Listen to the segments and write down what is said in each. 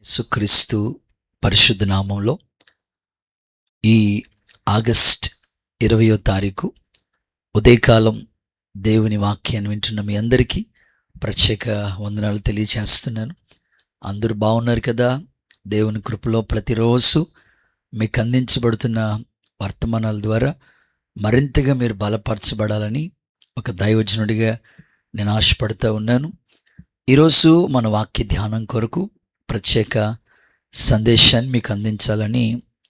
యేసుక్రీస్తు పరిశుద్ధ నామంలో ఈ ఆగస్ట్ 20వ తారీఖు ఉదయకాలం దేవుని వాక్యాన్ని వింటున్న మీ అందరికీ ప్రత్యేక వందనాలు తెలియచేస్తున్నాను. అందరూ బాగున్నారు కదా? దేవుని కృపలో ప్రతిరోజు మీకు అందించబడుతున్న వర్తమానాల ద్వారా మరింతగా మీరు బలపరచబడాలని ఒక దైవజనుడిగా నేను ఆశపడుతూ ఉన్నాను. ఈరోజు మన వాక్య ధ్యానం కొరకు ప్రత్యేక సందేశాన్ని మీకు అందించాలని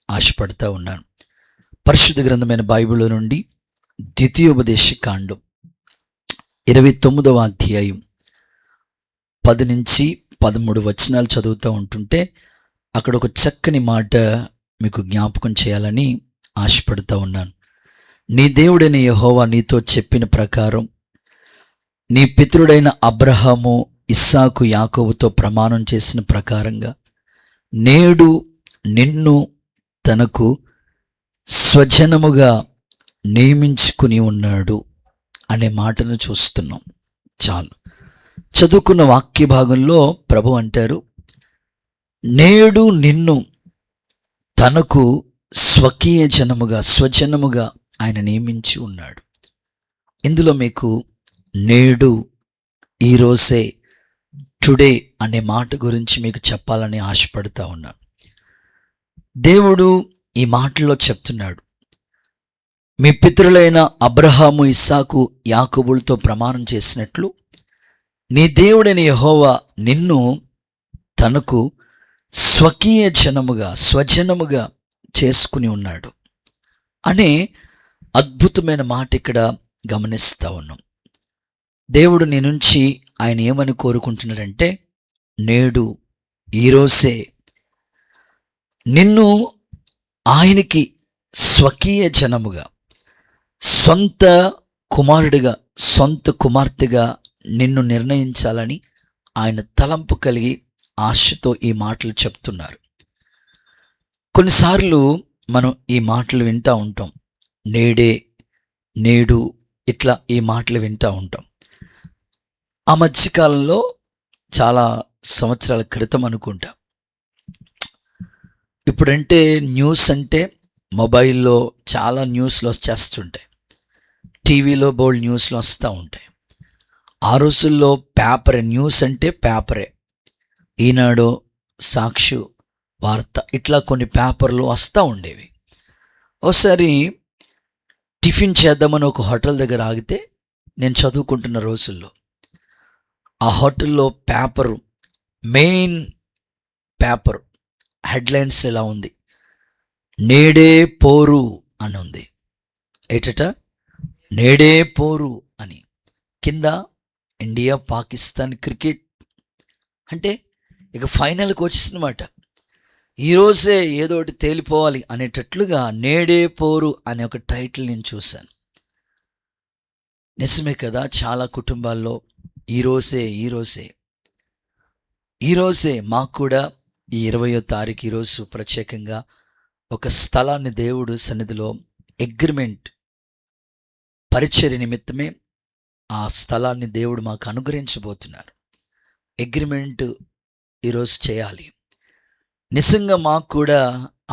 ఆశపడుతూ ఉన్నాను. పరిశుద్ధ గ్రంథమైన బైబిల్లో నుండి ద్వితీయోపదేశ కాండం 29వ అధ్యాయం 10 నుంచి 13 వచనాలు చదువుతూ ఉంటుంటే అక్కడ ఒక చక్కని మాట మీకు జ్ఞాపకం చేయాలని ఆశపడుతూ ఉన్నాను. నీ దేవుడైన యెహోవా నీతో చెప్పిన ప్రకారం నీ పితరుడైన అబ్రహాము, ఇస్సాకు, యాకోబుతో ప్రమాణం చేసిన ప్రకారంగా నేడు నిన్ను తనకు స్వజనముగా నియమించుకుని ఉన్నాడు అనే మాటను చూస్తున్నాం. చాలు చదువుకున్న వాక్య భాగంలో ప్రభు అంటారు, నేడు నిన్ను తనకు స్వకీయ జనముగా, స్వజనముగా ఆయన నియమించి ఉన్నాడు. ఇందులో మీకు నేడు, ఈరోజే, టుడే అనే మాట గురించి మీకు చెప్పాలని ఆశపడుతూ ఉన్నాను. దేవుడు ఈ మాటల్లో చెప్తున్నాడు, మీ పితరులైన అబ్రహాము, ఇస్సాకు, యాకోబులతో ప్రమాణం చేసినట్లు నీ దేవుడైన యెహోవా నిన్ను తనకు స్వకీయ జనముగా, స్వజనముగా చేసుకుని ఉన్నాడు అనే అద్భుతమైన మాట ఇక్కడ గమనిస్తూ ఉన్నాం. దేవుడు నీ నుంచి ఆయన ఏమని కోరుకుంటున్నాడంటే, నేడు, ఈరోజే నిన్ను ఆయనకి స్వకీయ జనముగా, సొంత కుమారుడిగా, సొంత కుమార్తెగా నిన్ను నిర్ణయించాలని ఆయన తలంపు కలిగి ఆశతో ఈ మాటలు చెప్తున్నారు. కొన్నిసార్లు మనం ఈ మాటలు వింటూ ఉంటాం. నేడే, నేడు, ఇట్లా ఈ మాటలు వింటూ ఉంటాం. ఆ మధ్యకాలంలో చాలా సంవత్సరాల క్రితం అనుకుంటా, ఇప్పుడంటే న్యూస్ అంటే మొబైల్లో చాలా న్యూస్లు వచ్చేస్తుంటాయి, టీవీలో బోల్డ్ న్యూస్లు వస్తూ ఉంటాయి. ఆ రోజుల్లో పేపర్, న్యూస్ అంటే పేపరే, ఈనాడు, సాక్షి, వార్త, ఇట్లా కొన్ని పేపర్లు వస్తూ ఉండేవి. ఒకసారి టిఫిన్ చేద్దామని ఒక హోటల్ దగ్గర ఆగితే, నేను చదువుకుంటున్న రోజుల్లో ఆ హోటల్లో పేపరు, మెయిన్ పేపర్ హెడ్లైన్స్ ఇలా ఉంది, నేడే పోరు అని ఉంది. ఏటట నేడే పోరు అని, కింద ఇండియా పాకిస్తాన్ క్రికెట్, అంటే ఇక ఫైనల్కి వచ్చేసినమాట, ఈరోజే ఏదోటి తేలిపోవాలి అనేటట్లుగా నేడే పోరు అనే ఒక టైటిల్ నేను చూశాను. నిజమే కదా, చాలా కుటుంబాల్లో ఈరోజే మాకు కూడా ఈ 20వ తారీఖు ఈరోజు ప్రత్యేకంగా ఒక స్థలాన్ని దేవుడు సన్నిధిలో అగ్రిమెంట్, పరిచర్య నిమిత్తమే ఆ స్థలాన్ని దేవుడు మాకు అనుగ్రహించబోతున్నారు. అగ్రిమెంట్ ఈరోజు చేయాలి. నిజంగా మాకు కూడా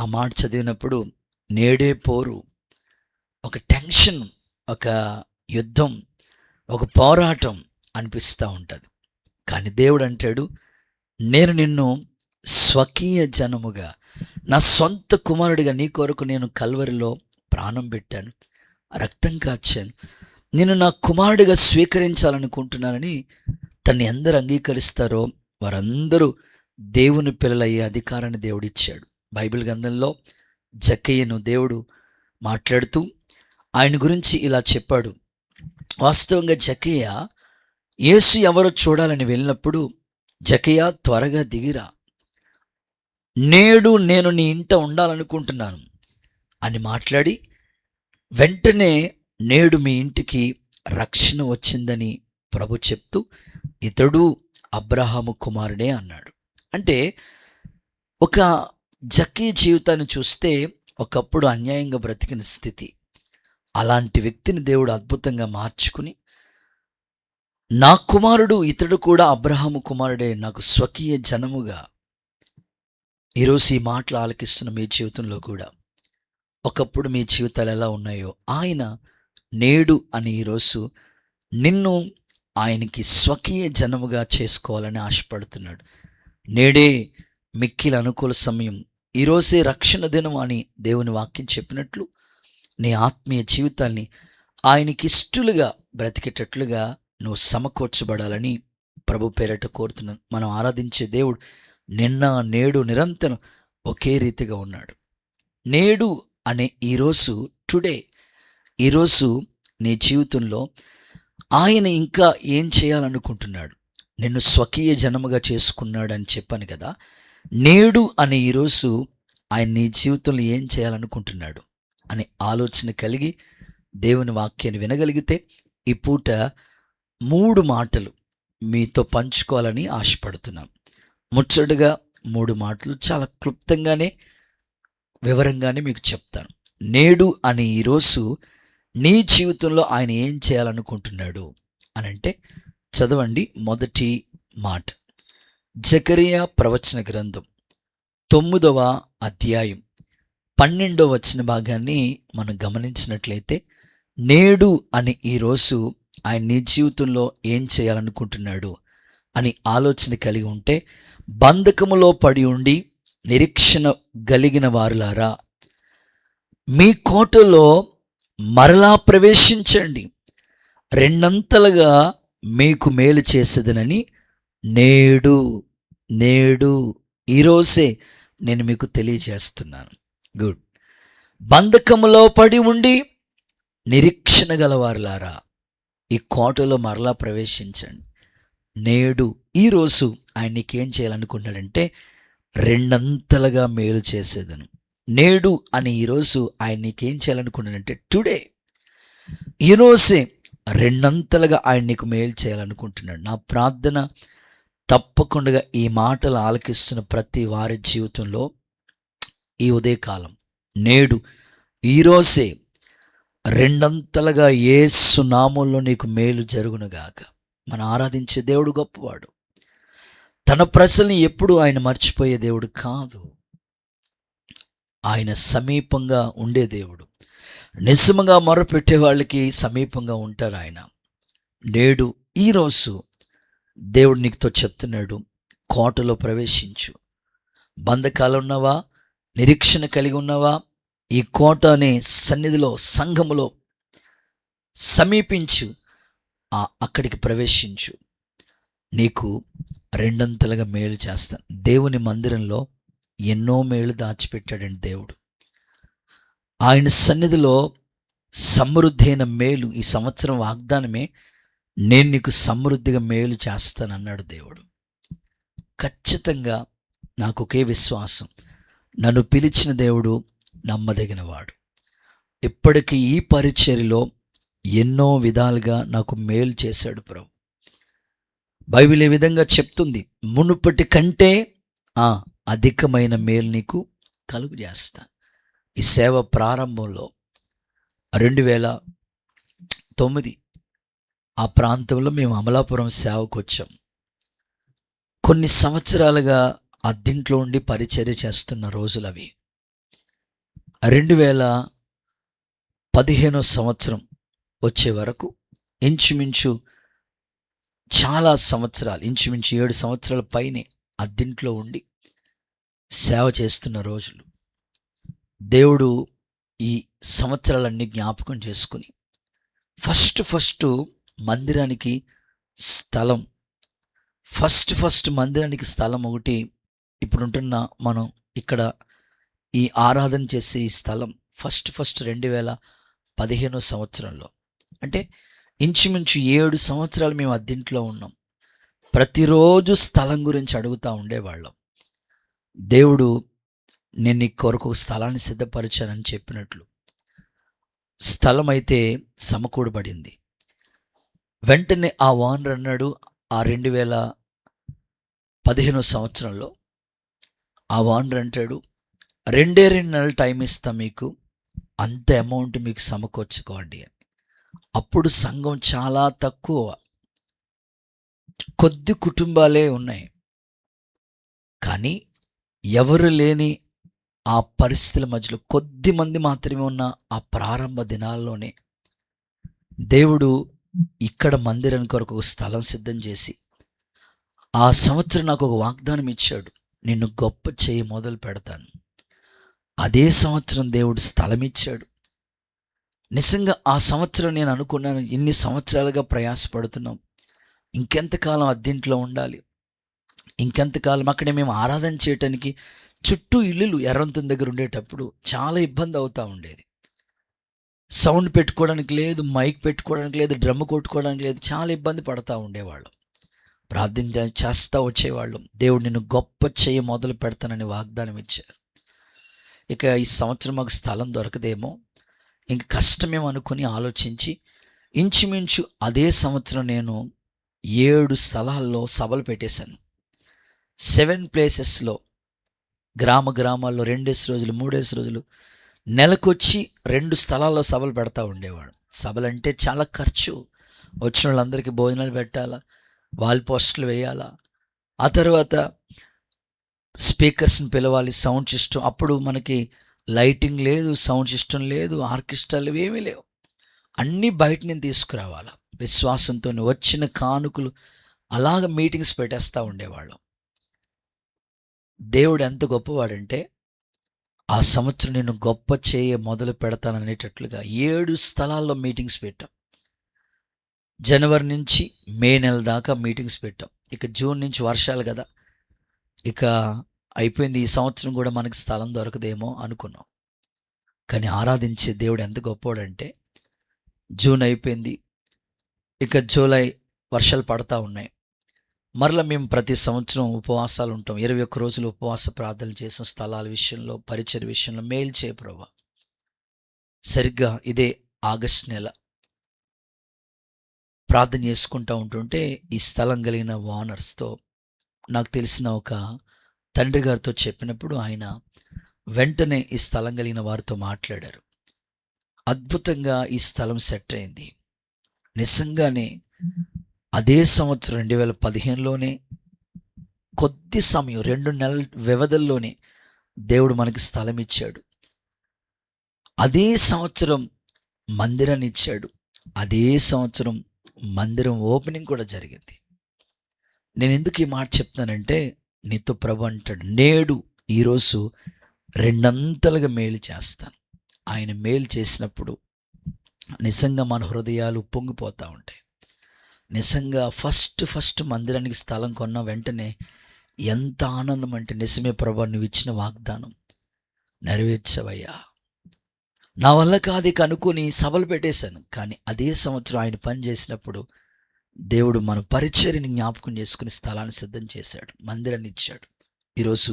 ఆ మాట చదివినప్పుడు నేడే పోరు, ఒక టెన్షన్, ఒక యుద్ధం, ఒక పోరాటం అనిపిస్తూ ఉంటుంది. కానీ దేవుడు అంటాడు, నేను నిన్ను స్వకీయ జనముగా, నా సొంత కుమారుడిగా నీ కొరకు నేను కల్వరిలో ప్రాణం పెట్టాను, రక్తం కార్చాను, నేను నా కుమారుడిగా స్వీకరించాలనుకుంటున్నానని తన్ని ఎందరు అంగీకరిస్తారో వారందరూ దేవుని పిల్లలయ్యే అధికారాన్ని దేవుడిచ్చాడు. బైబిల్ గ్రంథంలో జక్కయ్యను దేవుడు మాట్లాడుతూ ఆయన గురించి ఇలా చెప్పాడు. వాస్తవంగా జక్కయ్య యేసు ఎవరో చూడాలని వెళ్ళినప్పుడు, జక్కయ్య త్వరగా దిగిరా, నేడు నేను నీ ఇంట ఉండాలనుకుంటున్నాను అని మాట్లాడి, వెంటనే నేడు మీ ఇంటికి రక్షణ వచ్చిందని ప్రభు చెప్తూ, ఇతడు అబ్రహాము కుమారుడే అన్నాడు. అంటే ఒక జక్కయ్య జీవితాన్ని చూస్తే ఒకప్పుడు అన్యాయంగా బ్రతికిన స్థితి, అలాంటి వ్యక్తిని దేవుడు అద్భుతంగా మార్చుకుని, నా కుమారుడు ఇతడు కూడా అబ్రహాము కుమారుడే, నాకు స్వకీయ జనముగా ఈరోజు ఈ మాటలు ఆలకిస్తున్న మీ జీవితంలో కూడా ఒకప్పుడు మీ జీవితాలు ఎలా ఉన్నాయో ఆయన నేడు అని ఈరోజు నిన్ను ఆయనకి స్వకీయ జనముగా చేసుకోవాలని ఆశపడుతున్నాడు. నేడే మిక్కిలి అనుకూల సమయం, ఈరోజే రక్షణ దినం అని దేవుని వాక్యం చెప్పినట్లు నీ ఆత్మీయ జీవితాన్ని ఆయనకి ఇష్టలుగా బ్రతికేటట్లుగా నువ్వు సమకూర్చబడాలని ప్రభు పేరట కోరుతున్నాను. మనం ఆరాధించే దేవుడు నిన్న నేడు నిరంతరం ఒకే రీతిగా ఉన్నాడు. నేడు అనే ఈరోజు, టుడే, ఈరోజు నీ జీవితంలో ఆయన ఇంకా ఏం చేయాలనుకుంటున్నాడు? నిన్ను స్వకీయ జనముగా చేసుకున్నాడు అని చెప్పాను కదా. నేడు అనే ఈరోజు ఆయన నీ జీవితంలో ఏం చేయాలనుకుంటున్నాడు అనే ఆలోచన కలిగి దేవుని వాక్యాన్ని వినగలిగితే ఈ పూట 3 మాటలు మీతో పంచుకోవాలని ఆశపడుతున్నాం. ముచ్చటగా 3 మాటలు చాలా క్లుప్తంగానే వివరంగానే మీకు చెప్తాను. నేడు అనే ఈరోజు నీ జీవితంలో ఆయన ఏం చేయాలనుకుంటున్నాడు అని అంటే చదవండి. మొదటి మాట జకరియా ప్రవచన గ్రంథం 9వ అధ్యాయం 12వ వచన భాగాన్ని మనం గమనించినట్లయితే నేడు అని ఈరోజు ఆయన నీ జీవితంలో ఏం చేయాలనుకుంటున్నాడు అని ఆలోచన కలిగి ఉంటే, బంధకములో పడి ఉండి నిరీక్షణ కలిగిన వారులారా మీ కోటలో మరలా ప్రవేశించండి, రెండంతలుగా మీకు మేలు చేసేదనని నేడు నేడు ఈరోజే నేను మీకు తెలియజేస్తున్నాను. గుడ్. బంధకములో పడి ఉండి నిరీక్షణ గలవారులారా ఈ కోటలో మరలా ప్రవేశించండి. నేడు ఈరోజు ఆయన నీకేం చేయాలనుకుంటున్నాడంటే రెండంతలుగా మేలు చేసేదను. నేడు అని ఈరోజు ఆయన నీకేం చేయాలనుకుంటున్నాడంటే టుడే, ఈరోజే రెండంతలుగా ఆయన నీకు మేలు చేయాలనుకుంటున్నాడు. నా ప్రార్థన తప్పకుండా ఈ మాటలు ఆలకిస్తున్న ప్రతి వారి జీవితంలో ఈ ఉదయకాలం నేడు ఈరోజే రెండంతలుగా యేసు నామములో నీకు మేలు జరుగునుగాక. మనం ఆరాధించే దేవుడు గొప్పవాడు. తన ప్రజల్ని ఎప్పుడు ఆయన మర్చిపోయే దేవుడు కాదు. ఆయన సమీపంగా ఉండే దేవుడు. నిజంగా మొరపెట్టే వాళ్ళకి సమీపంగా ఉంటాడు ఆయన. నేడు ఈరోజు దేవుడు నీకుతో చెప్తున్నాడు, కోటలో ప్రవేశించు. బంధకాలు ఉన్నవా, నిరీక్షణ కలిగి ఉన్నవా, ఈ కోట అనే సన్నిధిలో సంఘములో సమీపించు, అక్కడికి ప్రవేశించు. నీకు రెండంతలుగా మేలు చేస్తాను. దేవుని మందిరంలో ఎన్నో మేలు దాచిపెట్టాడండి దేవుడు. ఆయన సన్నిధిలో సమృద్ధి అయిన మేలు, ఈ సంవత్సరం వాగ్దానమే, నేను నీకు సమృద్ధిగా మేలు చేస్తానన్నాడు దేవుడు. ఖచ్చితంగా నాకు ఒకే విశ్వాసం, నన్ను పిలిచిన దేవుడు నమ్మదగినవాడు. ఇప్పటికీ ఈ పరిచర్యలో ఎన్నో విధాలుగా నాకు మేలు చేశాడు ప్రభు. బైబిల్ ఏ విధంగా చెప్తుంది, మునుపటి కంటే అధికమైన మేలు నీకు కలుగు చేస్తా. ఈ సేవ ప్రారంభంలో 2009 ఆ ప్రాంతంలో మేము అమలాపురం సేవకు వచ్చాం. కొన్ని సంవత్సరాలుగా అద్దింట్లో ఉండి పరిచర్య చేస్తున్న రోజులు అవి. 2015 సంవత్సరం వచ్చే వరకు ఇంచుమించు చాలా సంవత్సరాలు, ఇంచుమించు 7 సంవత్సరాల పైనే అద్దింట్లో ఉండి సేవ చేస్తున్న రోజులు. దేవుడు ఈ సంవత్సరాలన్నీ జ్ఞాపకం చేసుకుని ఫస్ట్ మందిరానికి స్థలం, ఫస్ట్ మందిరానికి స్థలం ఒకటి, ఇప్పుడుంటున్న మనం ఇక్కడ ఈ ఆరాధన చేసే ఈ స్థలం ఫస్ట్ 2015 సంవత్సరంలో, అంటే ఇంచుమించు 7 సంవత్సరాలు మేము అద్దింట్లో ఉన్నాం. ప్రతిరోజు స్థలం గురించి అడుగుతూ ఉండేవాళ్ళం. దేవుడు నేను నీ కొరకు ఒక స్థలాన్ని సిద్ధపరిచానని చెప్పినట్లు స్థలం అయితే సమకూడబడింది. వెంటనే ఆ ఓనర్ అన్నాడు, ఆ 2015 సంవత్సరంలో ఆ ఓనర్ అంటాడు, 2 నెలలు టైం ఇస్తా మీకు, అంత అమౌంట్ మీకు సమకూర్చుకోండి అని. అప్పుడు సంఘం చాలా తక్కువ, కొద్ది కుటుంబాలే ఉన్నాయి. కానీ ఎవరు లేని ఆ పరిస్థితుల మధ్యలో కొద్ది మంది మాత్రమే ఉన్న ఆ ప్రారంభ దినాల్లోనే దేవుడు ఇక్కడ మందిరం కొరకు ఒక స్థలం సిద్ధం చేసి ఆ సంవత్సరం నాకు ఒక వాగ్దానం ఇచ్చాడు, నిన్ను గొప్ప చేయి మొదలు పెడతాను. అదే సంవత్సరం దేవుడు స్థలం ఇచ్చాడు. నిజంగా ఆ సంవత్సరం నేను అనుకున్నాను, ఇన్ని సంవత్సరాలుగా ప్రయాసపడుతున్నాం, ఇంకెంతకాలం అద్దెంట్లో ఉండాలి, ఇంకెంతకాలం అక్కడే మేము ఆరాధన చేయటానికి చుట్టూ ఇల్లులు ఎర్రంతుని దగ్గర ఉండేటప్పుడు చాలా ఇబ్బంది అవుతూ ఉండేది. సౌండ్ పెట్టుకోవడానికి లేదు, మైక్ పెట్టుకోవడానికి లేదు, డ్రమ్ కొట్టుకోవడానికి లేదు, చాలా ఇబ్బంది పడతా ఉండేవాళ్ళం. ప్రార్థన చేస్తూ వచ్చేవాళ్ళం. దేవుడు నిన్ను గొప్ప చేయి మొదలు పెడతానని వాగ్దానం ఇచ్చారు. ఇక ఈ సంవత్సరం మాకు స్థలం దొరకదేమో, ఇంక కష్టమేమో అనుకుని ఆలోచించి ఇంచుమించు అదే సంవత్సరం నేను 7 స్థలాల్లో సభలు పెట్టేశాను. 7 ప్లేసెస్లో గ్రామాల్లో 2 రోజులు 3 రోజులు నెలకొచ్చి 2 స్థలాల్లో సభలు పెడతా ఉండేవాడు. సభలు అంటే చాలా ఖర్చు. వచ్చిన వాళ్ళందరికీ భోజనాలు పెట్టాలా, వాల్ పోస్టులు వేయాలా, ఆ తర్వాత స్పీకర్స్ని పిలవాలి, సౌండ్ సిస్టమ్. అప్పుడు మనకి లైటింగ్ లేదు, సౌండ్ సిస్టమ్ లేదు, ఆర్కెస్ట్రాలు ఏమీ లేవు. అన్నీ బయట నేను తీసుకురావాలా. విశ్వాసంతో వచ్చిన కానుకలు అలాగ మీటింగ్స్ పెట్టేస్తూ ఉండేవాళ్ళం. దేవుడు ఎంత గొప్పవాడంటే ఆ సంవత్సరం నేను గొప్ప చేయ మొదలు పెడతాననేటట్లుగా 7 స్థలాల్లో మీటింగ్స్ పెట్టాం. జనవరి నుంచి మే నెల దాకా మీటింగ్స్ పెట్టాం. ఇక జూన్ నుంచి వర్షాలు కదా, ఇక అయిపోయింది, ఈ సంవత్సరం కూడా మనకి స్థలం దొరకదేమో అనుకున్నాం. కానీ ఆరాధించే దేవుడు ఎంత గొప్పవాడంటే జూన్ అయిపోయింది, ఇక జూలై వర్షాలు పడతా ఉన్నాయి. మరలా మేము ప్రతి సంవత్సరం ఉపవాసాలు ఉంటాం. 21 రోజులు ఉపవాస ప్రార్థనలు చేసిన స్థలాల విషయంలో, పరిచర్య విషయంలో మేలు చేయ ప్రభువా. సరిగ్గా ఇదే ఆగస్ట్ నెల ప్రార్థన చేసుకుంటూ ఉంటుంటే ఈ స్థలం కలిగిన ఓనర్స్తో నాకు తెలిసిన ఒక తండ్రి గారితో చెప్పినప్పుడు ఆయన వెంటనే ఈ స్థలం కలిగిన వారితో మాట్లాడారు. అద్భుతంగా ఈ స్థలం సెట్ అయింది. నిజంగానే అదే సంవత్సరం 2015లోనే కొద్ది సమయం 2 నెలల వ్యవధుల్లోనే దేవుడు మనకి స్థలం ఇచ్చాడు. అదే సంవత్సరం మందిరాన్ని ఇచ్చాడు. అదే సంవత్సరం మందిరం ఓపెనింగ్ కూడా జరిగింది. నేను ఎందుకు ఈ మాట చెప్తానంటే, నీతో ప్రభు అంటాడు, నేడు ఈరోజు 2 మేలు చేస్తాను. ఆయన మేలు చేసినప్పుడు నిజంగా మన హృదయాలు పొంగిపోతూ ఉంటాయి. నిజంగా ఫస్ట్ మందిరానికి స్థలం కొన్న వెంటనే ఎంత ఆనందం అంటే, నిజమే ప్రభు, నువ్వు ఇచ్చిన వాగ్దానం నెరవేర్చవయ్యా. నా వల్ల కాదు కనుక్కొని సభలు పెట్టేశాను. కానీ అదే సంవత్సరం ఆయన పని చేసినప్పుడు దేవుడు మన పరిచర్యని జ్ఞాపకం చేసుకుని స్థలాన్ని సిద్ధం చేశాడు, మందిరాన్ని ఇచ్చాడు. ఈరోజు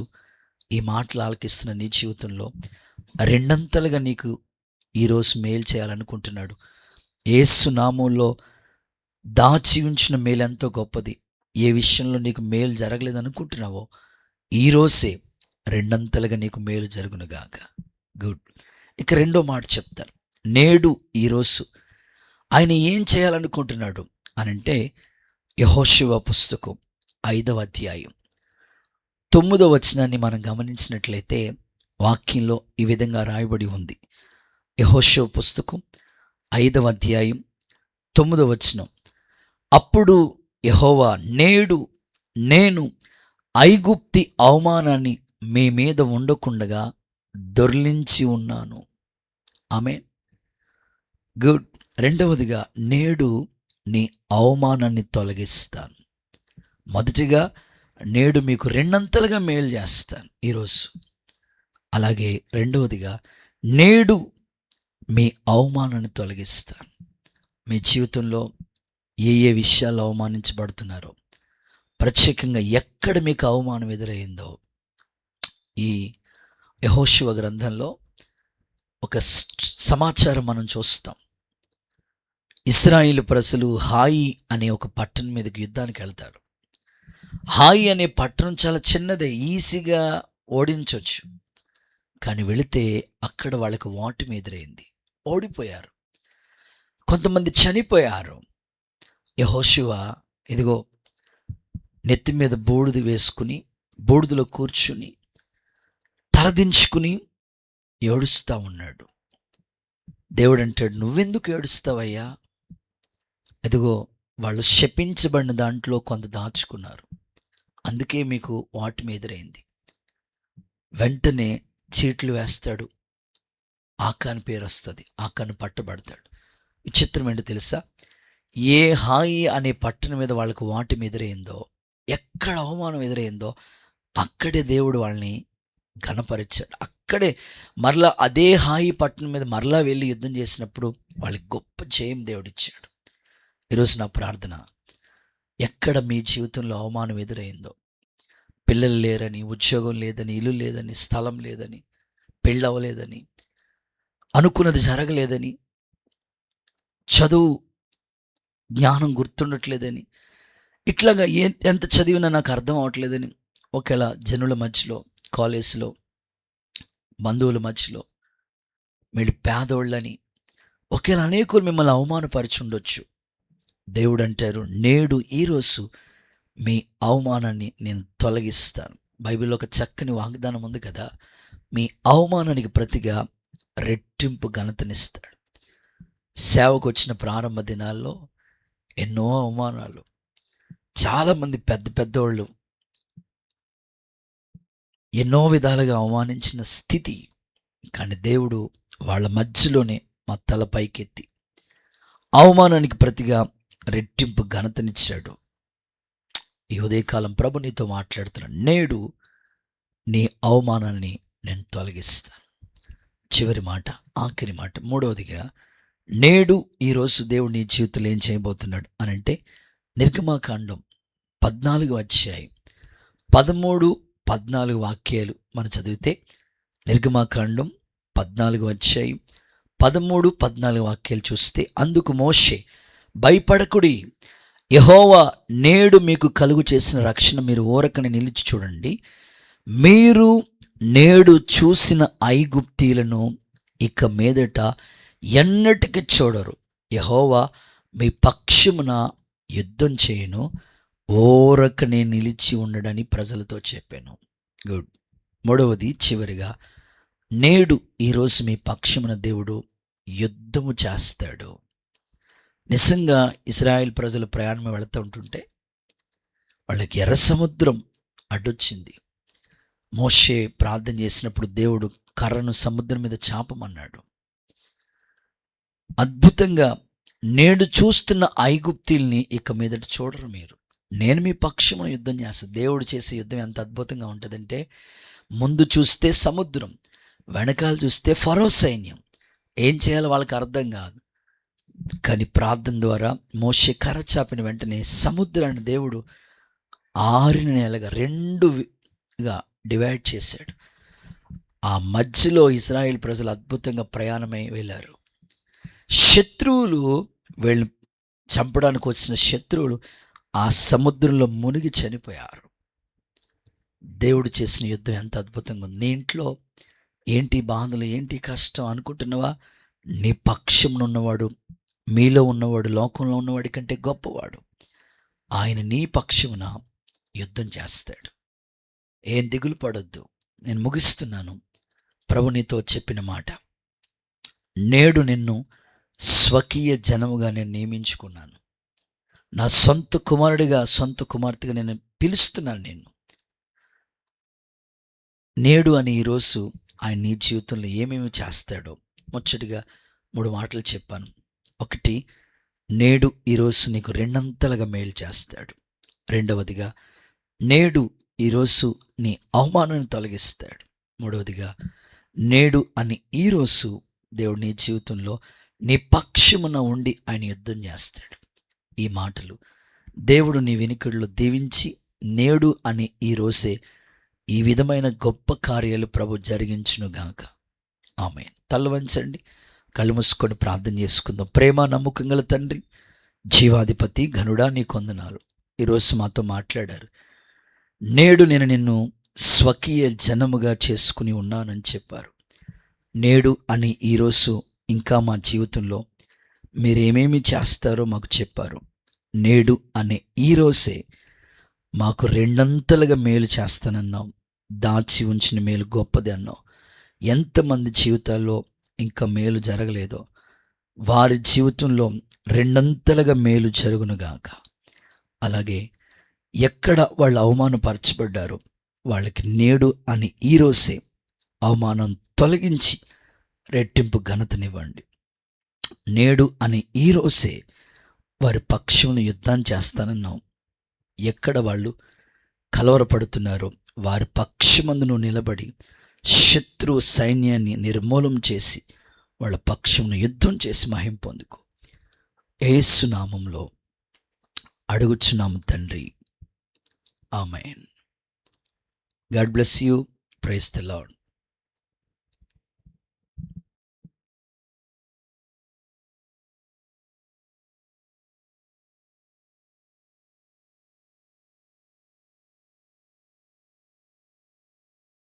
ఈ మాటలు ఆలకిస్తున్న నీ జీవితంలో 2 నీకు ఈరోజు మేలు చేయాలనుకుంటున్నాడు. యేసు నామంలో దాచి ఉంచిన మేలు ఎంతో గొప్పది. ఏ విషయంలో నీకు మేలు జరగలేదు అనుకుంటున్నావో ఈరోజే 2 నీకు మేలు జరుగునుగాక. గుడ్. ఇక 2వ మాట చెప్తారు. నేడు ఈరోజు ఆయన ఏం చేయాలనుకుంటున్నాడు అనంటే, యెహోషువ పుస్తకం 5వ అధ్యాయం 9వ వచనాన్ని మనం గమనించినట్లయితే వాక్యంలో ఈ విధంగా రాయబడి ఉంది. యెహోషువ పుస్తకం 5వ అధ్యాయం 9వ వచనం. అప్పుడు యెహోవా, నేడు నేను ఐగుప్తి అవమానాన్ని మీ మీద ఉండకుండగా దొర్లించి ఉన్నాను. ఆమేన్. గుడ్. రెండవదిగా, నేడు నీ అవమానాన్ని తొలగిస్తాను. మొదటిగా, నేడు మీకు 2 మేలు చేస్తాను ఈరోజు. అలాగే రెండవదిగా, నేడు మీ అవమానాన్ని తొలగిస్తాను. మీ జీవితంలో ఏ విషయాలు అవమానించబడుతున్నారో, ప్రత్యేకంగా ఎక్కడ మీకు అవమానం ఎదురైందో, ఈ యెహోషువ గ్రంథంలో ఒక సమాచారం మనం చూస్తాం. ఇశ్రాయేలు ప్రజలు హాయి అనే ఒక పట్టణం మీదకి యుద్ధానికి వెళ్తారు. హాయి అనే పట్టణం చాలా చిన్నదే, ఈజీగా ఓడించవచ్చు. కానీ వెళితే అక్కడ వాళ్ళకి ఓటమి ఎదురైంది, ఓడిపోయారు, కొంతమంది చనిపోయారు. యెహోషువ ఇదిగో నెత్తి మీద బూడిద వేసుకుని బూడిదలో కూర్చుని తలదించుకుని ఏడుస్తూ ఉన్నాడు. దేవుడు అంటాడు, నువ్వెందుకు ఏడుస్తావయ్యా? అదిగో వాళ్ళు శపించబడిన దాంట్లో కొంత దాచుకున్నారు, అందుకే మీకు వాటి ఎదురైంది. వెంటనే చీట్లు వేస్తాడు, ఆకాని పేరు వస్తుంది, ఆకాను పట్టబడతాడు. విచిత్రం ఏంటో తెలుసా? ఏ హాయి అనే పట్టణం మీద వాళ్ళకు వాటి ఎదురైందో, ఎక్కడ అవమానం ఎదురైందో అక్కడే దేవుడు వాళ్ళని ఘనపరిచాడు. అక్కడే మరలా అదే హాయి పట్టణం మీద మరలా వెళ్ళి యుద్ధం చేసినప్పుడు వాళ్ళకి గొప్ప జయం దేవుడిచ్చాడు. ఈరోజు నా ప్రార్థన, ఎక్కడ మీ జీవితంలో అవమానం ఎదురైందో, పిల్లలు లేరని, ఉద్యోగం లేదని, ఇల్లు లేదని, స్థలం లేదని, పెళ్ళి అవ్వలేదని, అనుకున్నది జరగలేదని, చదువు జ్ఞానం గుర్తుండట్లేదని, ఇట్లాగా ఎంత చదివినా నాకు అర్థం అవ్వట్లేదని, ఒకవేళ జనుల మధ్యలో, కాలేజీలో, బంధువుల మధ్యలో మీరు పేదోళ్ళని, ఒకవేళ అనేకులు మిమ్మల్ని అవమానపరిచుండొచ్చు. దేవుడు అంటారు, నేడు ఈరోజు మీ అవమానాన్ని నేను తొలగిస్తాను. బైబిల్లో ఒక చక్కని వాగ్దానం ఉంది కదా, మీ అవమానానికి ప్రతిగా రెట్టింపు ఘనతనిస్తాడు. సేవకు వచ్చిన ప్రారంభ దినాల్లో ఎన్నో అవమానాలు, చాలామంది పెద్ద పెద్దోళ్ళు ఎన్నో విధాలుగా అవమానించిన స్థితి, కానీ దేవుడు వాళ్ళ మధ్యలోనే మా తల పైకెత్తి అవమానానికి ప్రతిగా రెట్టింపు ఘనతనిచ్చాడు. ఈ ఉదయకాలం ప్రభు నీతో మాట్లాడుతున్నాడు, నేడు నీ అవమానాన్ని నేను తొలగిస్తాను. చివరి మాట, ఆఖరి మాట, మూడవదిగా, నేడు ఈరోజు దేవుడు నీ జీవితంలో ఏం చేయబోతున్నాడు అని అంటే, నిర్గమాకాండం 14వ అధ్యాయం 13-14 వాక్యాలు మనం చదివితే, నిర్గమాకాండం 14వ అధ్యాయం 13-14 వాక్యాలు చూస్తే, అందుకు మోషే, భయపడకుడి, యెహోవా నేడు మీకు కలుగు చేసిన రక్షణ మీరు ఊరకని నిలిచి చూడండి. మీరు నేడు చూసిన ఐగుప్తీయులను ఇక మీదట ఎన్నటికి చూడరు. యెహోవా మీ పక్షమున యుద్ధం చేయను, ఊరకనే నిలిచి ఉండడని ప్రజలతో చెప్పాను. గుడ్. మూడవది, చివరిగా, నేడు ఈరోజు మీ పక్షమున దేవుడు యుద్ధము చేస్తాడు. నిజంగా ఇశ్రాయేల్ ప్రజలు ప్రయాణం వెళుతూ ఉంటుంటే వాళ్ళకి ఎర్ర సముద్రం అడ్డొచ్చింది. మోషే ప్రార్థన చేసినప్పుడు దేవుడు కర్రను సముద్రం మీద చాపమన్నాడు. అద్భుతంగా, నేడు చూస్తున్న ఐగుప్తీల్ని ఇక మీదట చూడరు మీరు, నేను మీ పక్షమున యుద్ధం చేస్తాను. దేవుడు చేసే యుద్ధం ఎంత అద్భుతంగా ఉంటుందంటే, ముందు చూస్తే సముద్రం, వెనకాల చూస్తే ఫరో సైన్యం. ఏం చేయాలో వాళ్ళకి అర్థం కాదు. కానీ ప్రార్థన ద్వారా మోషే కర్ర చాపిన వెంటనే సముద్రాన్ని దేవుడు 6 నెలలుగా 2గా డివైడ్ చేశాడు. ఆ మధ్యలో ఇశ్రాయేల్ ప్రజలు అద్భుతంగా ప్రయాణమై వెళ్ళారు. శత్రువులు, వీళ్ళు చంపడానికి వచ్చిన శత్రువులు ఆ సముద్రంలో మునిగి చనిపోయారు. దేవుడు చేసిన యుద్ధం ఎంత అద్భుతంగా ఉంది. నీ ఇంట్లో ఏంటి బాధలు, ఏంటి కష్టం అనుకుంటున్నావా? నీ పక్షంలో ఉన్నవాడు, మీలో ఉన్నవాడు లోకంలో ఉన్నవాడి కంటే గొప్పవాడు. ఆయన నీ పక్షమున యుద్ధం చేస్తాడు. ఏం దిగులు పడొద్దు. నేను ముగిస్తున్నాను. ప్రభు నీతో చెప్పిన మాట, నేడు నిన్ను స్వకీయ జనముగా నేను నియమించుకున్నాను. నా సొంత కుమారుడిగా, సొంత కుమార్తెగా నేను పిలుస్తున్నాను నిన్ను. నేడు అని ఈరోజు ఆయన నీ జీవితంలో ఏమేమి చేస్తాడో ముచ్చటిగా 3 మాటలు చెప్పాను. ఒకటి, నేడు ఈరోజు నీకు 2 మేలు చేస్తాడు. రెండవదిగా, నేడు ఈరోజు నీ అవమానాన్ని తొలగిస్తాడు. మూడవదిగా, నేడు అని ఈరోజు దేవుడు నీ జీవితంలో నీ పక్షమున ఉండి ఆయన యుద్ధం చేస్తాడు. ఈ మాటలు దేవుడు నీ వెనుకల్లో దీవించి, నేడు అని ఈరోజే ఈ విధమైన గొప్ప కార్యాలు ప్రభు జరిగించునుగాక. ఆమేన్. తల వంచండి, కళ్ళు మూసుకొని ప్రార్థన చేసుకుందాం. ప్రేమ నమ్మకం గల తండ్రి, జీవాధిపతి, ఘనుడా, నీ కొందనాలు. ఈరోజు మాతో మాట్లాడారు. నేడు నేను నిన్ను స్వకీయ జనముగా చేసుకుని ఉన్నానని చెప్పారు. నేడు అని ఈరోజు ఇంకా మా జీవితంలో మీరేమేమి చేస్తారో మాకు చెప్పారు. నేడు అనే ఈరోజే మాకు 2 మేలు చేస్తానన్నాం. దాచి ఉంచిన మేలు గొప్పది అన్నావు. ఎంతమంది జీవితాల్లో ఇంకా మేలు జరగలేదో వారి జీవితంలో రెండంతలుగా మేలు జరుగునుగాక. అలాగే ఎక్కడ వాళ్ళు అవమానపరచబడ్డారో వాళ్ళకి నేడు అని ఈరోజే అవమానం తొలగించి రెట్టింపు ఘనతనివ్వండి. నేడు అని ఈరోజే వారి పక్షంలో యుద్ధం చేస్తానన్నావు. ఎక్కడ వాళ్ళు కలవరపడుతున్నారో వారి పక్షమందు నువ్వు నిలబడి శత్రు సైన్యాన్ని నిర్మూలం చేసి వాళ్ళ పక్షంను యుద్ధం చేసి మహిమ పొందుకో. యేసు నామములో అడుగుచున్నాము తండ్రి, amen. God bless you. Praise the lord.